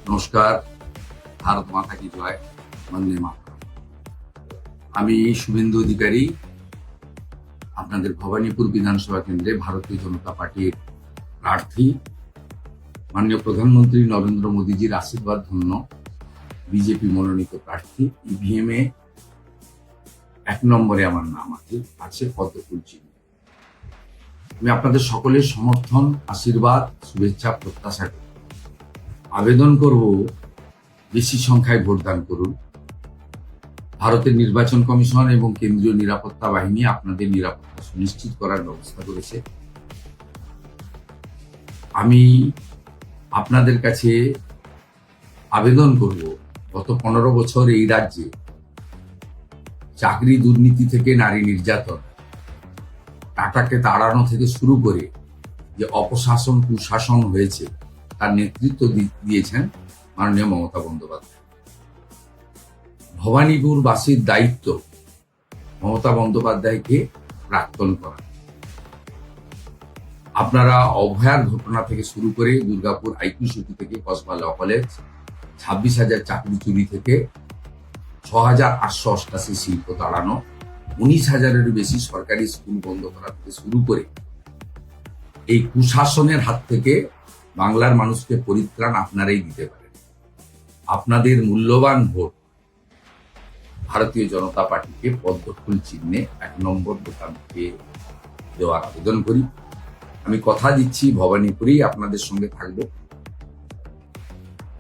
নমস্কার। ভারত মাতা কি জয়, বন্দে মাতরম। আমি শুভেন্দু অধিকারী, আপনাদের ভবানীপুর বিধানসভা কেন্দ্রে ভারতীয় জনতা পার্টির প্রার্থী। মাননীয় প্রধানমন্ত্রী নরেন্দ্র মোদীজির আশীর্বাদ ধন্য বিজেপি মনোনীত প্রার্থী। ইভিএম এ 1 নম্বরে আমার নাম আছে পদ্মফুল চিহ্ন। আমি আপনাদের সকলের সমর্থন, আশীর্বাদ, শুভেচ্ছা প্রত্যাশা করি। আবেদন করব, বেশি সংখ্যায় ভোটদান করুন। ভারতের নির্বাচন কমিশন এবং কেন্দ্রীয় নিরাপত্তা বাহিনী আপনাদের নিরাপত্তা সুনিশ্চিত করার ব্যবস্থা করেছে। আমি আপনাদের কাছে আবেদন করব, গত 15 বছর এই রাজ্যে চাকরি দুর্নীতি থেকে নারী নির্যাতন, টাকাকে তাড়ানো থেকে শুরু করে যে অপশাসন কুশাসন হয়েছে তার নেতৃত্ব দিয়েছেন মাননীয় মমতা বন্দ্যোপাধ্যায়। ভবানীপুরবাসীর দায়িত্ব মমতা বন্দ্যোপাধ্যায়কে প্রাক্তন করা। আপনারা অভয়ার ঘটনা থেকে শুরু করে দুর্গাপুর আইকিউসিটি থেকে কসবা ল কলেজ, 26,000 চাকরি চুরি থেকে 6,888 শিল্প তাড়ানো, 19,000-এরও বেশি সরকারি স্কুল বন্ধ করা থেকে শুরু করে এই কুশাসনের হাত থেকে বাংলার মানুষকে পরিত্রাণ আপনারাই দিতে পারেন। আপনাদের মূল্যবান ভোট ভারতীয় জনতা পার্টিকে পদ্মফুল চিহ্নে 1 নম্বর বোতামকে দেওয়ার আবেদন করি। আমি কথা দিচ্ছি, ভবানীপুরেই আপনাদের সঙ্গে থাকব।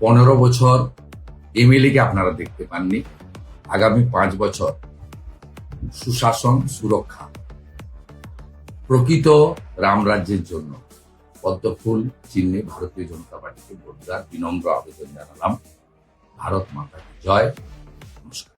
15 বছর এমএলএ কে আপনারা দেখতে পাননি। আগামী 5 বছর সুশাসন, সুরক্ষা, প্রকৃত রামরাজ্যের জন্য পদ্মফুল চিহ্নে ভারতীয় জনতা পার্টিকে ভোট দেওয়ার বিনম্র আবেদন জানালাম। ভারত মাতা কি জয়। নমস্কার।